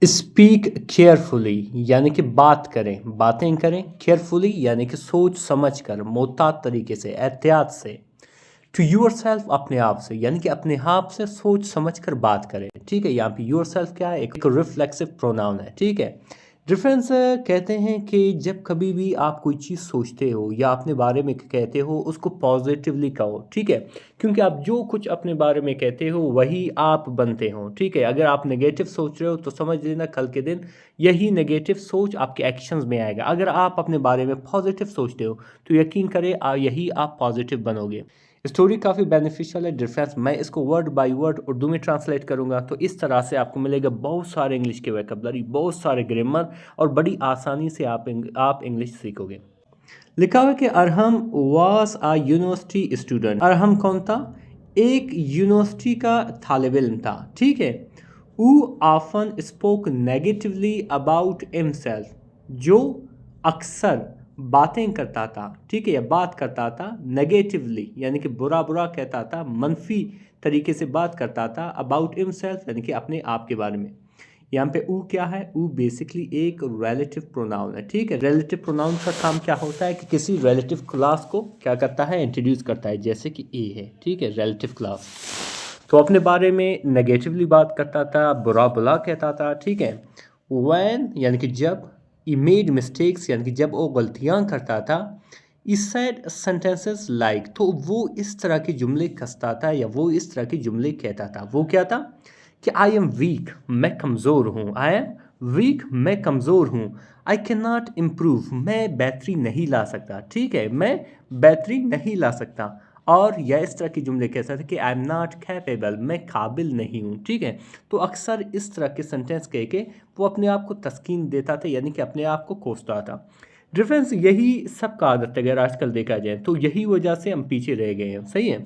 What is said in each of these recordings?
Speak carefully यानी कि बात करें, बातें करें। केयरफुली यानी कि सोच समझ कर, मोहतात तरीके से, एहतियात से। टू योर सेल्फ अपने आप से, यानी कि अपने आप से सोच समझ कर बात करें। ठीक है, यहाँ पे योर सेल्फ क्या है, एक रिफ्लेक्सिव प्रोनाउन है। ठीक है, डिफरेंस कहते हैं कि जब कभी भी आप कोई चीज़ सोचते हो या अपने बारे में कहते हो उसको पॉजिटिवली कहो। ठीक है, क्योंकि आप जो कुछ अपने बारे में कहते हो वही आप बनते हो। ठीक है, अगर आप नेगेटिव सोच रहे हो तो समझ लेना कल के दिन यही नेगेटिव सोच आपके एक्शंस में आएगा। अगर आप अपने बारे में पॉजिटिव सोचते हो तो यकीन करें यही आप पॉजिटिव बनोगे। स्टोरी काफ़ी बेनिफिशियल है। डिफरेंस मैं इसको वर्ड बाय वर्ड उर्दू में ट्रांसलेट करूँगा तो इस तरह से आपको मिलेगा बहुत सारे इंग्लिश के वोकैबुलरी, बहुत सारे ग्रामर और बड़ी आसानी से आप इंग्लिश सीखोगे। लिखा हुआ है कि Arham was a university student. Arham कौन था? एक यूनिवर्सिटी का तालिब इल्म था। ठीक है, who often spoke negatively about himself, जो अक्सर बातें करता था। ठीक है, या बात करता था नेगेटिवली यानी कि बुरा बुरा कहता था, मनफी तरीके से बात करता था। अबाउट हिमसेल्फ यानी कि अपने आप के बारे में। यहाँ पे ऊ क्या है? ऊ बेसिकली एक रिलेटिव प्रोनाउन है। ठीक है, रिलेटिव प्रोनाउन का काम क्या होता है कि किसी रिलेटिव क्लास को क्या करता है, इंट्रोड्यूस करता है। जैसे कि ए है, ठीक है, रिलेटिव क्लास। तो अपने बारे में नेगेटिवली बात करता था, बुरा भला कहता था। ठीक है, व्हेन यानी कि जब, ही मेड मिस्टेक्स यानी कि जब वो गलतियां करता था, ही सेड सेंटेंसेस लाइक, तो वो इस तरह के जुमले कसता था या वो इस तरह के जुमले कहता था। वो क्या था कि आई एम वीक, मैं कमज़ोर हूँ। आई एम वीक, मैं कमज़ोर हूँ। आई कैन नॉट इम्प्रूव, मैं बेहतरी नहीं ला सकता। ठीक है, मैं बेहतरी नहीं ला सकता। और या इस तरह के जुमले कह सकते कि आई एम नॉट कैपेबल, मैं काबिल नहीं हूँ। ठीक है, तो अक्सर इस तरह के सेंटेंस कह के वो अपने आप को तस्कीन देता था यानी कि अपने आप को कोसता था। डिफरेंस यही सबका आदत है। अगर आजकल देखा जाए तो यही वजह से हम पीछे रह गए हैं। सही है,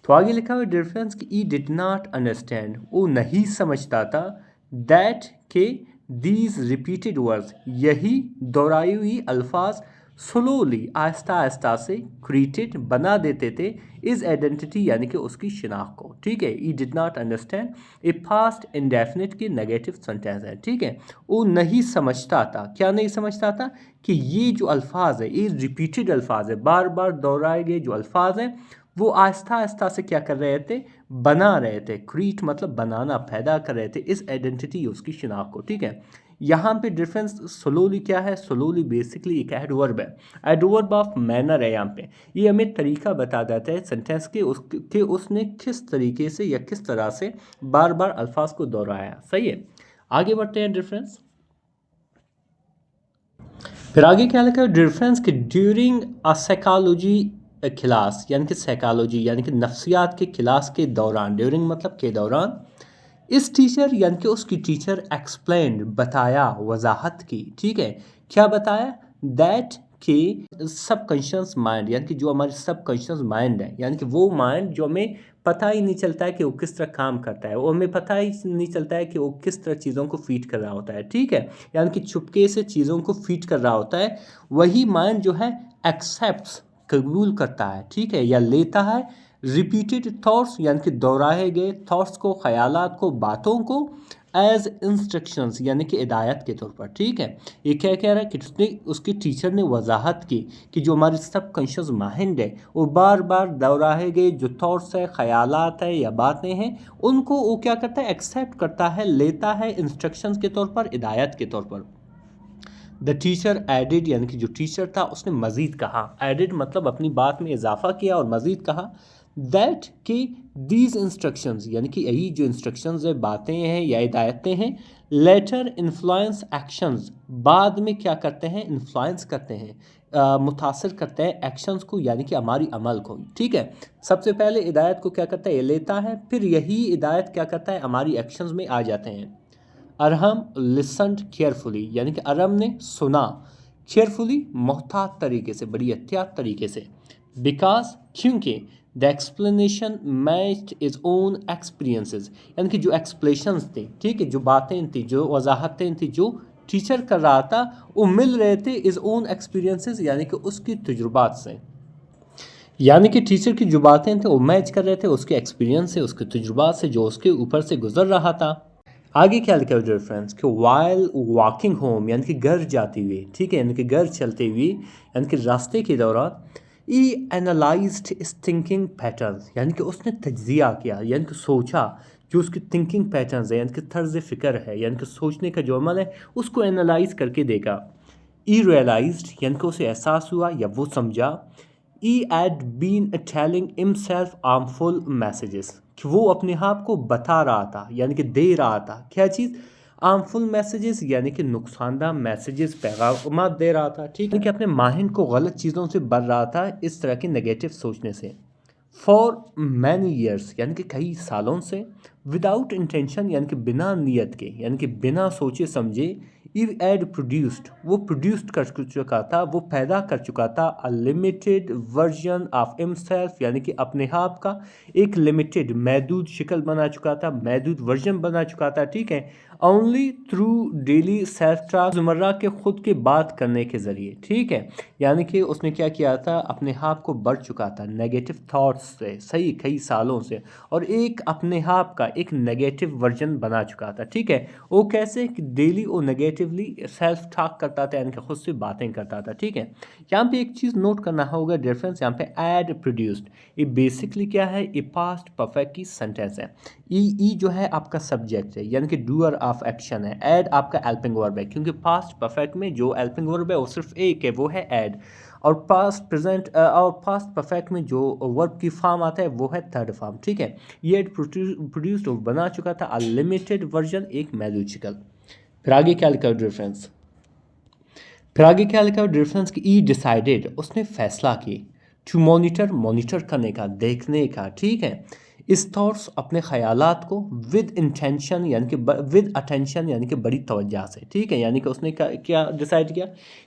तो आगे लिखा हुआ डिफरेंस कि ई डिड नॉट अंडरस्टैंड, वो नहीं समझता था। दैट के दीज रिपीटेड वर्ड्स, यही दोहराई हुई अल्फाज स्लोली आहिस्ता आहिस्ता से क्रिएटेड बना देते थे इस आइडेंटिटी यानी कि उसकी शिनाख्त को। ठीक है, I did not understand a past indefinite की नेगेटिव सेंटेंस है। ठीक है, वो नहीं समझता था। क्या नहीं समझता था? कि ये जो अल्फाज है, ये रिपीटेड अल्फाज है, बार बार दोहराए गए जो अल्फाज हैं वो आहिस्ता आहिस्ता से क्या कर रहे थे, बना रहे थे। क्रिएट मतलब बनाना, पैदा कर रहे थे इस आइडेंटिटी, उसकी शिनाख्त को। ठीक है, यहाँ पे डिफरेंस स्लोली क्या है? स्लोली बेसिकली एक एडवर्ब है, एडवर्ब ऑफ मैनर है। यहाँ पे ये हमें तरीका बता देता है सेंटेंस के कि उसने किस तरीके से या किस तरह से बार बार अल्फाज को दोहराया। सही है, आगे बढ़ते हैं। डिफरेंस फिर आगे क्या लिखा है? डिफरेंस कि ड्यूरिंग अ साइकोलॉजी क्लास यानी कि साइकोलॉजी यानी कि नफ्सियात के क्लास के दौरान, ड्यूरिंग मतलब के दौरान, इस टीचर यानी कि उसकी टीचर एक्सप्लेन बताया, वजाहत की। ठीक है, क्या बताया? दैट कि सबकॉन्शियस माइंड यानी कि जो हमारी सबकॉन्शियस माइंड है, यानी कि वो माइंड जो हमें पता ही नहीं चलता है कि वो किस तरह काम करता है, वो हमें पता ही नहीं चलता है कि वो किस तरह चीज़ों को फीड कर रहा होता है। ठीक है, यानी कि चुपके से चीज़ों को फीड कर रहा होता है, वही माइंड जो है एक्सेप्ट्स कबूल करता है। ठीक है, या लेता है रिपीटेड थॉट्स यानी कि दोहराए गए थॉट्स को, ख्यालात को, बातों को एज इंस्ट्रक्शंस यानी कि हिदायत के तौर पर। ठीक है, ये क्या कह रहा है कि उसने, उसके टीचर ने वजाहत की कि जो हमारी सबकॉन्शियस माइंड है वो बार बार दोहराए गए जो थॉट्स है, ख्यालात है या बातें हैं, उनको वो क्या करता है, एक्सेप्ट करता है, लेता है इंस्ट्रक्शंस के तौर पर, हिदायत के तौर पर। द टीचर एडिड यानी कि जो टीचर था उसने मज़ीद कहा। एडिड मतलब अपनी बात में इजाफा किया और मज़ीद कहा दैट कि दीज इंस्ट्रक्शंस यानी कि यही जो इंस्ट्रक्शंस है, बातें हैं या हिदायतें हैं, लेटर इन्फ्लुएंस एक्शंस, बाद में क्या करते हैं, इन्फ्लुएंस करते हैं, मुतासर करते हैं एक्शंस को यानी कि हमारी अमल को। ठीक है, सबसे पहले हिदायत को क्या करता है, ये लेता है, फिर यही हिदायत क्या करता है, हमारी एक्शंस में आ जाते हैं। अरहम लिसन्ड केयरफुली यानी कि अरहम ने सुना, केयरफुली मोहतात तरीके से, बड़ी एहतियात तरीके से। बिकॉज क्योंकि the explanation matched is own experiences यानी कि जो एक्सप्लेशंस थे, ठीक है, जो बातें थी, जो वजाहतें थी, जो टीचर कर रहा था, वो मिल रहे थे इज ओन एक्सपीरियंसेस यानी कि उसकी तजुर्बात से। यानी कि टीचर की जो बातें थे वो मैच कर रहे थे उसके एक्सपीरियंस से, उसके तजुर्बात से, जो उसके ऊपर से गुजर रहा था। आगे क्या लिखा है डियर फ्रेंड्स कि वाइल वॉकिंग होम यानी कि घर जाते हुए, ठीक है, यानी कि घर चलते हुए यानी कि रास्ते के दौरान ई एनालाइज्ड इस थिंकिंग पैटर्न्स यानी कि उसने तज्जिया किया यानी कि सोचा, जो उसकी थिंकिंग पैटर्न्स है यानी कि तर्ज फ़िक्र है यानी कि सोचने का जो अमल है उसको एनालाइज करके देखा। ई रियलाइज्ड यानी कि उसे एहसास हुआ या वो समझा, ई had been telling himself harmful messages कि वो अपने आप को बता रहा था यानी कि दे रहा था क्या चीज़, हार्मफुल मैसेजेस यानी कि नुकसानदा मैसेजेस पैगाम दे रहा था, ठीक है, कि अपने माइंड को गलत चीज़ों से भर रहा था इस तरह की नेगेटिव सोचने से। फॉर मैनी ईयर्स यानी कि कई सालों से, विदाउट इंटेंशन यानी कि बिना नियत के यानी कि बिना सोचे समझे, ई एड प्रोड्यूस्ड वो प्रोड्यूस्ड कर चुका था, वो पैदा कर चुका था a limited version of himself यानी कि अपने आप का एक लिमिटेड महदूद शक्ल बना चुका था, महदूद वर्जन बना चुका था, ठीक है, only through daily self talk, रोज़मर्रा के ख़ुद के बात करने के ज़रिए, ठीक है, यानी कि उसने क्या किया था, अपने आप को बढ़ चुका था नेगेटिव थॉट्स से, सही, कई सालों से, और एक अपने आप का एक नेगेटिव वर्जन बना चुका था, ठीक है। वो कैसे कि डेली वो नेगेटिवली सेल्फ टॉक करता था यानी कि खुद से बातें करता था, ठीक है। यहाँ पे एक चीज़ नोट करना होगा डिफरेंस, यहाँ पे एड प्रोड्यूस्ड, ये बेसिकली क्या है, ये पास्ट परफेक्ट की सेंटेंस है। ई जो है आपका सब्जेक्ट है यानी कि डूअर ऑफ एक्शन है, एड आपका हेल्पिंग वर्ब है, क्योंकि पास्ट परफेक्ट में जो हेल्पिंग वर्ब है वो सिर्फ एक है, वो है एड, और पास्ट प्रेजेंट और पास्ट परफेक्ट में जो वर्ब की फॉर्म आता है वो है थर्ड फॉर्म, ठीक है। ये प्रोड्यूस्ड बना चुका था अनलिमिटेड वर्जन, एक मैजिकल। फिर आगे क्या लिखा डिफरेंस, फिर आगे क्या लिखा डिफरेंस की ई डिसाइडेड उसने फैसला की, टू मॉनिटर मॉनिटर करने का, देखने का, ठीक है, इस थॉट्स अपने ख्यालात को विद इंटेंशन यानी कि विद अटेंशन यानी कि बड़ी तवज्जो से, ठीक है, यानी कि उसने क्या डिसाइड किया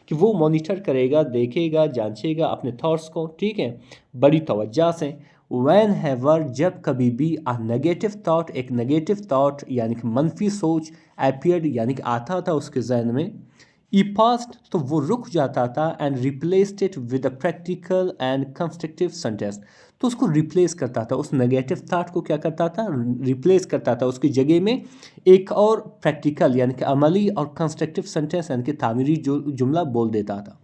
कि वो मॉनिटर करेगा, देखेगा, जांचेगा अपने थॉट्स को, ठीक है, बड़ी तवज्जो से। वैन हैवर जब कभी भी अ नेगेटिव थॉट, एक नेगेटिव थॉट यानी कि मनफी सोच अपीयर्ड यानी कि आता था उसके जहन में, ई पास्ट तो वो रुक जाता था and replaced it with a practical and constructive sentence, तो उसको रिप्लेस करता था, उस नेगेटिव थाट को क्या करता था, रिप्लेस करता था, उसकी जगह में एक और प्रैक्टिकल यानी कि अमली और कंस्ट्रक्टिव सेंटेंस यानी कि तामीरी जो जुमला बोल देता था।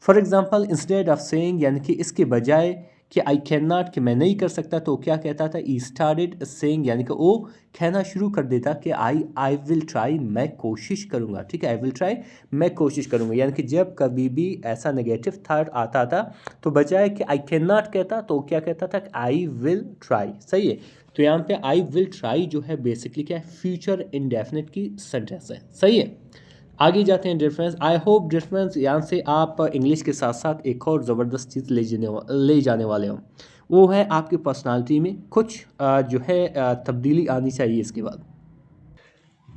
For example instead of saying यानी कि इसके बजाय कि आई कैन नॉट कि मैं नहीं कर सकता, तो क्या कहता था, ई स्टार्टेड सेइंग यानी कि वो कहना शुरू कर देता कि आई विल ट्राई, मैं कोशिश करूँगा, ठीक है, आई विल ट्राई, मैं कोशिश करूँगा, यानी कि जब कभी भी ऐसा नेगेटिव थॉट आता था तो बजाय कि आई कैन नॉट कहता तो क्या कहता था, आई विल ट्राई, सही है। तो यहाँ पे आई विल ट्राई जो है बेसिकली क्या है, फ्यूचर इंडेफिनिट की सेंटेंस है, सही है। आगे जाते हैं डिफरेंस, आई होप डिफरेंस यहाँ से आप इंग्लिश के साथ साथ एक और ज़बरदस्त चीज़ ले जाने वाले हो, वो है आपकी पर्सनालिटी में कुछ जो है तब्दीली आनी चाहिए इसके बाद।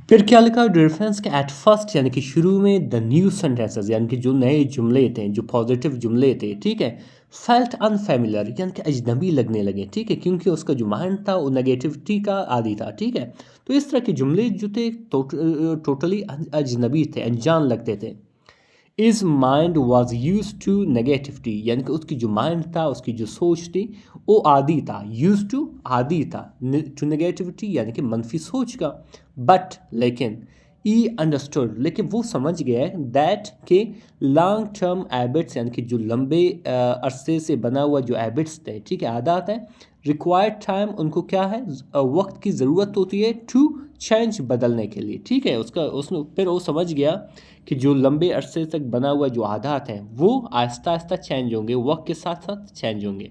फिर क्या लिखा डिफरेंस के एट फर्स्ट यानी कि शुरू में द न्यू सेंटेंसेस यानी कि जो नए जुमले थे, जो पॉजिटिव जुमले थे, ठीक है, फेल्ट अनफेमिलियर यानी कि अजनबी लगने लगे, ठीक है, क्योंकि उसका जो माइंड था वो नेगेटिविटी का आदी था, ठीक है। तो इस तरह के जुमले जो थे टोटली अजनबी थे, अनजान लगते थे। His mind was use to negativity यानी कि उसकी जो माइंड था, उसकी जो सोच थी वो आदी था, यूज टू आदी था टू नेगेटिविटी यानी कि मनफी सोच का। बट लेकिन ई अंडरस्टूड लेकिन वो समझ गया दैट के लॉन्ग टर्म हैबिट्स यानी कि जो लंबे अरसे से बना हुआ जो हैबिट्स थे, ठीक है, आदत है, रिक्वायर्ड टाइम उनको क्या है, वक्त की ज़रूरत होती है टू चेंज बदलने के लिए, ठीक है, उसका उसने फिर वो समझ गया कि जो लंबे अरसे तक बना हुआ जो आदत हैं वो आहिस्ता आहिस्ता चेंज होंगे, वक्त के साथ साथ चेंज होंगे।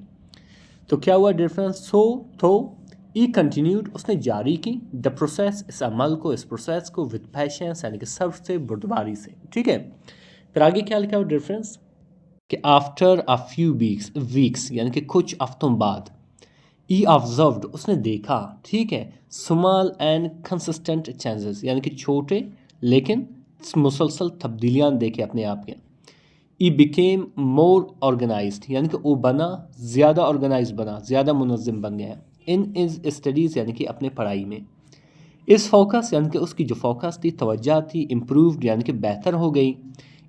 तो क्या हुआ डिफरेंस, तो ई कंटिन्यूड उसने जारी की द प्रोसेस, इस अमल को, इस प्रोसेस को विद पैशंस यानी कि सबसे बुर्दबारी से, ठीक है। फिर आगे क्या लिखा हुआ डिफरेंस कि आफ्टर अ फ्यू वीक्स यानी कि कुछ हफ्तों बाद, ई ऑब्जर्व्ड उसने देखा, ठीक है, स्मॉल एंड कंसिस्टेंट चेंजेस यानी कि छोटे लेकिन मुसलसल तब्दीलियां देखे अपने आप के। ई बिकेम मोर ऑर्गेनाइज्ड यानी कि वो बना ज़्यादा ऑर्गेनाइज, बना ज़्यादा मुनज़्ज़म बन गया इन इज स्टडीज़ यानी कि अपने पढ़ाई में। इस फोकस यानी कि उसकी जो फोकस थी, तवज्जो थी, इम्प्रूव्ड यानी कि बेहतर हो गई।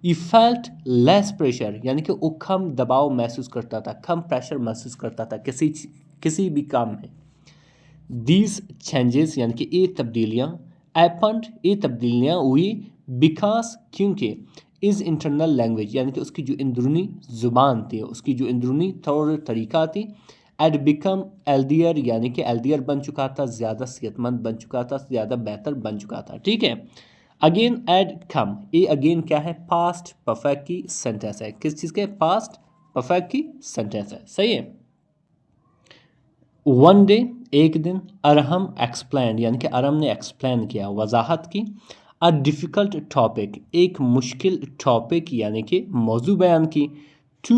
ई फेल्ट लेस प्रेशर यानी कि वो कम दबाव महसूस करता था, कम प्रेशर महसूस करता था किसी भी काम में। दीज चेंजेस यानी कि ये तब्दीलियाँ हैपेंड ये तब्दीलियाँ हुई बिकॉज क्योंकि इज़ इंटरनल लैंग्वेज यानी कि उसकी जो अंदरूनी ज़ुबान थी, उसकी जो अंदरूनी तौर तरीक़ा थी, एड बिकम एल्दियर यानी कि एल्दियर बन चुका था, ज़्यादा सेहतमंद बन चुका था, ज़्यादा बेहतर बन चुका था। ठीक है। अगेन एड कम, ये अगेन क्या है, पास्ट परफेक्ट की सेंटेंस है। किस चीज़ के, पास्ट परफेक्ट की सेंटेंस है। सही है। वन डे एक दिन, अरहम एक्सप्लेन यानी कि अरहम ने एक्सप्लेन किया, वजाहत की, अ डिफ़िकल्ट टॉपिक एक मुश्किल टॉपिक यानी कि मौजू बयान की, टू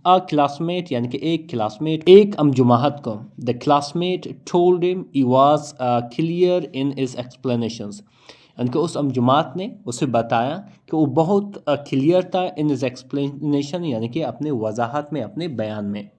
अ क्लासमेट यानी कि एक क्लासमेट एक अमजुमाहत को, the classmate told him he was clear in his explanations यानी कि उस अमजुमात ने उसे बताया कि वो बहुत क्लियर था इन हिज एक्सप्लेनेशन यानी कि अपने वजाहत में, अपने बयान में।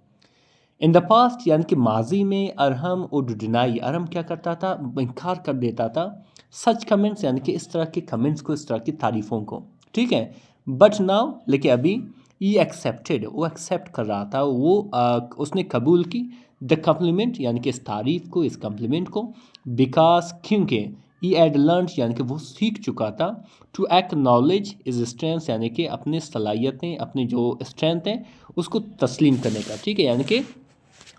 इन द पास्ट यानी कि माजी में, अरहम वुड डिनाई अरहम क्या करता था, इनकार कर देता था, सच कमेंट्स यानी कि इस तरह के कमेंट्स को, इस तरह की तारीफ़ों को। ठीक है। बट नाउ लेकिन अभी, ये एक्सेप्टेड वो एक्सेप्ट कर रहा था, वो उसने कबूल की, द कम्प्लीमेंट यानी कि इस तारीफ़ को, इस कम्प्लीमेंट को, बिकॉज क्योंकि ई एड लर्न यानी कि वो सीख चुका था, टू एक्नॉलेज इज स्ट्रेंथ यानी कि अपनी सलाहियतें, अपनी जो स्ट्रेंथ है उसको तस्लीम करने का। ठीक है। यानी कि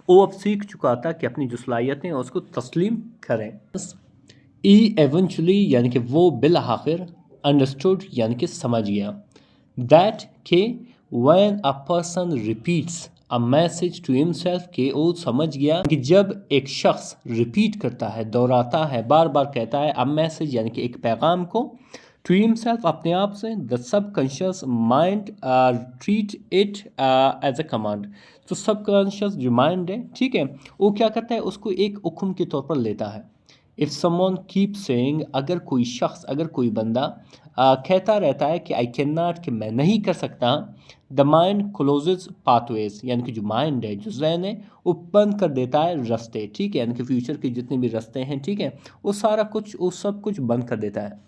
वो अब सीख चुका था कि अपनी जो सलाहियतें हैं उसको तस्लीम करें। ई एवेंचुअली यानी कि वो बिल आखिर, अंडरस्टूड यानी कि समझ गया, दैट के when a person repeats a message to himself के वो समझ गया कि जब एक शख्स रिपीट करता है, दोहराता है, बार बार कहता है अ मैसेज यानी कि एक पैगाम को, टू हिमसेल्फ अपने आप से, the subconscious mind treat it as a command. तो सबकॉन्शियस जो माइंड है, ठीक है, वो क्या करता है, उसको एक हुक्म के तौर पर लेता है। इफ़ समवन कीप सेइंग अगर कोई शख्स, अगर कोई बंदा कहता रहता है कि आई कैन नॉट, कि मैं नहीं कर सकता, द माइंड क्लोजेज पाथवेज यानी कि जो माइंड है, जो जहन है, वो बंद कर देता है रास्ते। ठीक है। यानी कि फ्यूचर के जितने भी रास्ते हैं, ठीक है, वो सारा कुछ, वो सब कुछ बंद कर देता है।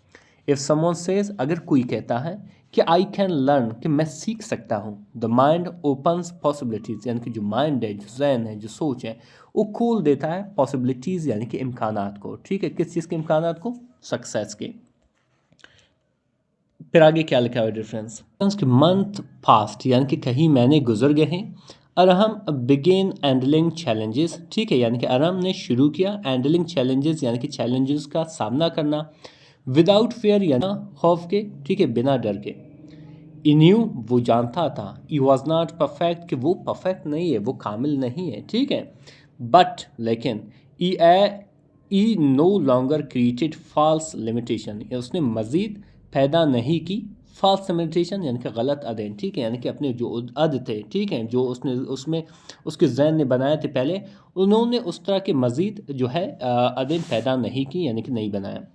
इफ़ समवन सेज अगर कोई कहता है कि आई कैन लर्न, कि मैं सीख सकता हूँ, द माइंड ओपन्स पॉसिबिलिटीज़ यानी कि जो माइंड है, जो जहन है, जो सोच है, वो खोल देता है पॉसिबिलिटीज़ यानी कि इम्कानात को। ठीक है। किस चीज़ के इम्कानात को, सक्सेस के। फिर आगे क्या लिखा हुआ डिफरेंस कि मंथ पास्ट यानी कि कहीं महीने गुजर गए हैं, अरहम बिगेन हैंडलिंग चैलेंजेस। ठीक है। यानी कि अरहम ने शुरू किया हैंडलिंग चैलेंजेस यानी कि चैलेंजेस का सामना करना, विदाउट फेयर यानी खौफ के, ठीक है, बिना डर के। ई न्यू वो जानता था, ई वॉज नॉट परफेक्ट कि वो परफेक्ट नहीं है, वो कामिल नहीं है। ठीक है। बट लेकिन he no longer created false limitation, उसने मज़ीद पैदा नहीं की फॉल्स लिमिटेशन यानी कि गलत अदेन। ठीक है। यानी कि अपने जो अद थे, ठीक है, जो उसने उसमें उसके जहन ने बनाए थे पहले, उन्होंने उस तरह के मज़ीद जो है अदेन पैदा नहीं की यानी कि नहीं बनाया।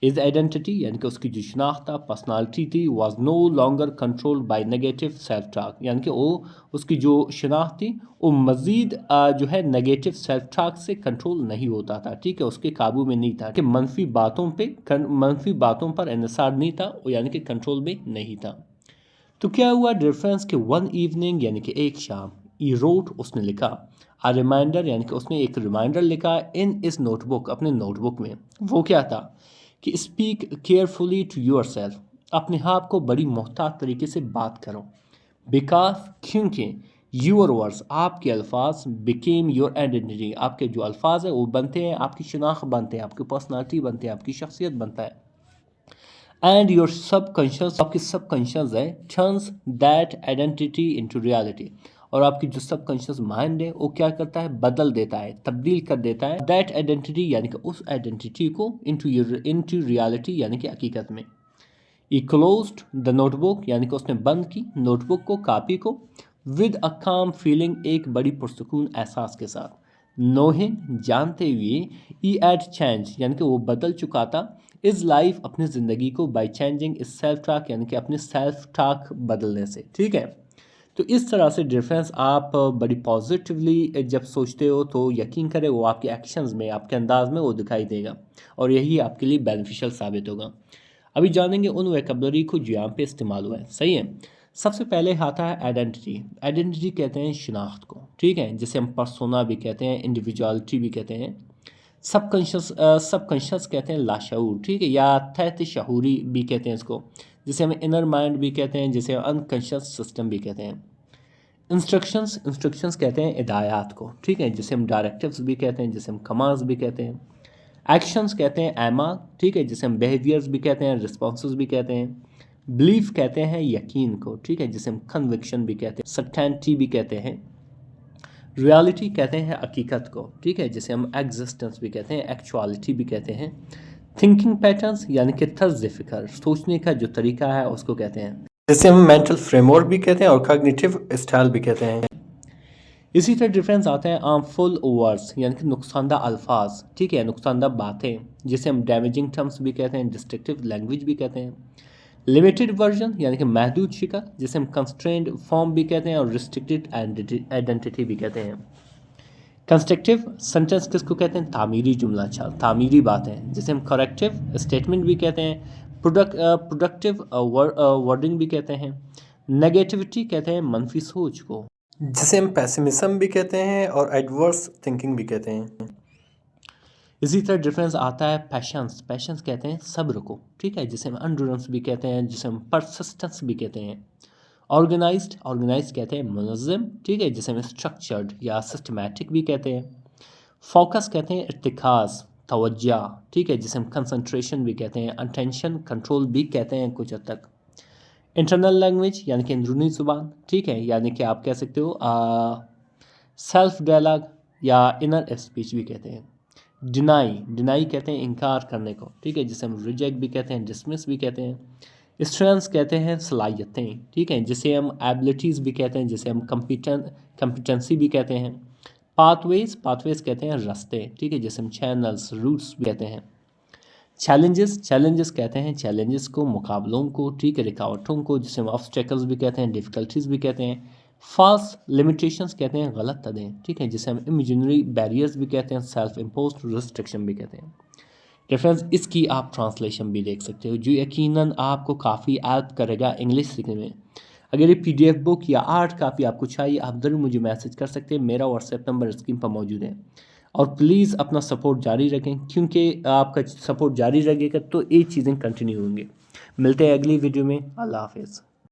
इज आइडेंटिटी यानी कि उसकी जो शनाख्त था, पर्सनालिटी थी, was no longer controlled by negative self talk यानी कि वो उसकी जो शनाख्त थी वो मज़ीद जो है नेगेटिव सेल्फ टॉक से कंट्रोल नहीं होता था। ठीक है। उसके काबू में नहीं था कि मनफी बातों पर इन्हिसार नहीं था, यानी कि कंट्रोल में नहीं था। तो क्या हुआ डिफरेंस कि वन इवनिंग यानी कि एक शाम, ई रोट उसने लिखा, आ रिमाइंडर यानी कि उसने एक रिमाइंडर लिखा, इन इस नोटबुक अपने नोटबुक में। वो क्या था कि speak carefully to your self, अपने आप को बड़ी मोहतात तरीके से बात करो, बिकॉज क्योंकि यूर वर्ड्स आपके अल्फाज, बिकेम योर आइडेंटिटी आपके जो अल्फाज है वो बनते हैं, आपकी शनाख्त बनते हैं, आपकी पर्सनालिटी बनते हैं, आपकी शख्सियत बनता है। एंड योर सबकॉन्शियस, आपकी सबकॉन्शियस है, turns that identity into reality, और आपकी जो सबकॉन्शियस माइंड है वो क्या करता है, बदल देता है, तब्दील कर देता है दैट आइडेंटिटी यानी कि उस आइडेंटिटी को इनटू रियलिटी यानी कि हकीकत में। ई क्लोज्ड द नोटबुक यानी कि उसने बंद की नोटबुक को, कापी को, विद अ काम फीलिंग एक बड़ी पुरसकून एहसास के साथ, नोहिंग जानते हुए, ई एड चेंज यानी कि वो बदल चुका था, इज़ लाइफ अपनी ज़िंदगी को, बाई चेंजिंग इस सेल्फ टॉक यानी कि अपने सेल्फ टॉक बदलने से। ठीक है। तो इस तरह से डिफरेंस आप बड़ी पॉजिटिवली जब सोचते हो तो यकीन करें वो आपके एक्शंस में, आपके अंदाज में वो दिखाई देगा, और यही आपके लिए बेनिफिशियल साबित होगा। अभी जानेंगे उन वोकैबुलरी को जो यहाँ पे इस्तेमाल हुआ है। सही है। सबसे पहले आता है आइडेंटिटी। आइडेंटिटी कहते हैं शनाख्त को। ठीक है। जिसे हम पर्सोना भी कहते हैं, इंडिविजुअलिटी भी कहते हैं। सबकॉन्शियस कहते हैं लाशऊर, ठीक है, या तहत शहूरी भी कहते हैं इसको, जिसे हम इनर माइंड भी कहते हैं, जिसे अनकॉन्शियस सिस्टम भी कहते हैं। इंस्ट्रक्शंस कहते हैं हिदायत को, ठीक है, जिसे हम डायरेक्टिव्स भी कहते हैं, जिसे हम कमांड्स भी कहते हैं। एक्शंस कहते हैं एमा, ठीक है, जिसे हम बिहेवियर्स भी कहते हैं, रिस्पॉन्सेज भी कहते हैं। बिलीफ कहते हैं यकीन को, ठीक है, जिसे हम कन्विक्शन भी कहते हैं, सर्टेनिटी भी कहते हैं। रियलिटी कहते हैं हकीकत को, ठीक है, जिसे हम एग्जिस्टेंस भी कहते हैं, एक्चुअलिटी भी कहते हैं। थिंकिंग पैटर्न्स यानी कि तर्ज फ़िक्र, सोचने का जो तरीका है उसको कहते हैं, जिसे हम मेंटल फ्रेमवर्क भी कहते हैं और कॉग्निटिव स्टाइल भी कहते हैं। इसी तरह डिफरेंस आता है हार्मफुल वर्ड्स यानी कि नुकसानदा अल्फाज, ठीक है, नुकसानदा बातें, जिसे हम डैमेजिंग टर्म्स भी कहते हैं, डिस्ट्रक्टिव लैंग्वेज भी कहते हैं। लिमिटेड वर्जन यानी कि महदूद शिकल, जिसे हम कंस्ट्रेंड फॉर्म भी कहते हैं और रिस्ट्रिक्टेड आइडेंटिटी भी कहते हैं। कंस्ट्रक्टिव सेंटेंस किसको कहते हैं? तामीरी जुमला छाल, तामीरी बातें, जिसे हम करेक्टिव स्टेटमेंट भी कहते हैं, प्रोडक्टिव वर्डिंग भी कहते हैं। नेगेटिविटी कहते हैं मनफी सोच को, जिसे हम पेसिमिज्म भी कहते हैं और एडवर्स थिंकिंग भी कहते हैं। इसी तरह डिफरेंस आता है पैशंस कहते हैं सब्र को, ठीक है, जिसे हम एंड्योरेंस भी कहते हैं, जिसे हम परसिस्टेंस भी कहते हैं। ऑर्गेनाइज्ड कहते हैं मुनज़्ज़म, ठीक है, जिसे हम स्ट्रक्चर्ड या सिस्टमैटिक भी कहते हैं। फोकस कहते हैं इर्तिकाज़, तवज्जो, ठीक है, जिसे हम कंसंट्रेशन भी कहते हैं, अटेंशन कंट्रोल भी कहते हैं कुछ हद तक। इंटरनल लैंग्वेज यानी कि अंदरूनी ज़ुबान, ठीक है, यानी कि आप कह सकते हो सेल्फ डायलॉग या इनर स्पीच भी कहते हैं। डिनाई कहते हैं इनकार करने को, ठीक है, जिसे हम रिजेक्ट भी कहते हैं, डिसमिस भी कहते हैं। स्ट्रेंथ्स कहते हैं सलाहियतें, ठीक है, जिसे हम एबिलिटीज़ भी कहते हैं, जिसे हम कम्पिटेंसी भी कहते हैं। पाथवेज कहते हैं रास्ते, ठीक है, जिसे हम चैनल्स रूट्स भी कहते हैं। चैलेंजेस कहते हैं चैलेंजेस को, मुकाबलों को, ठीक है, रुकावटों को, जिसे हम ऑब्स्टेकल्स भी कहते हैं, डिफ़िकल्टीज़ भी कहते हैं। फॉल्स लिमिटेशंस कहते हैं गलत हदें, ठीक है, जिसे हम इमेजिनरी बैरियर्स भी कहते हैं, सेल्फ इम्पोज्ड रिस्ट्रिक्शन भी कहते हैं। रेफरेंस इसकी आप ट्रांसलेशन भी देख सकते हो, जो यकीनन आपको काफ़ी हेल्प करेगा इंग्लिश सीखने में। अगर ये PDF बुक या आर्ट कापी आपको चाहिए, आप ज़रूर मुझे मैसेज कर सकते हैं, मेरा व्हाट्सएप नंबर स्क्रीन पर मौजूद है। और प्लीज़ अपना सपोर्ट जारी रखें, क्योंकि आपका सपोर्ट जारी रहेगा तो ये चीज़ें कंटिन्यू होंगी। मिलते हैं अगली वीडियो में। अल्लाह हाफिज़।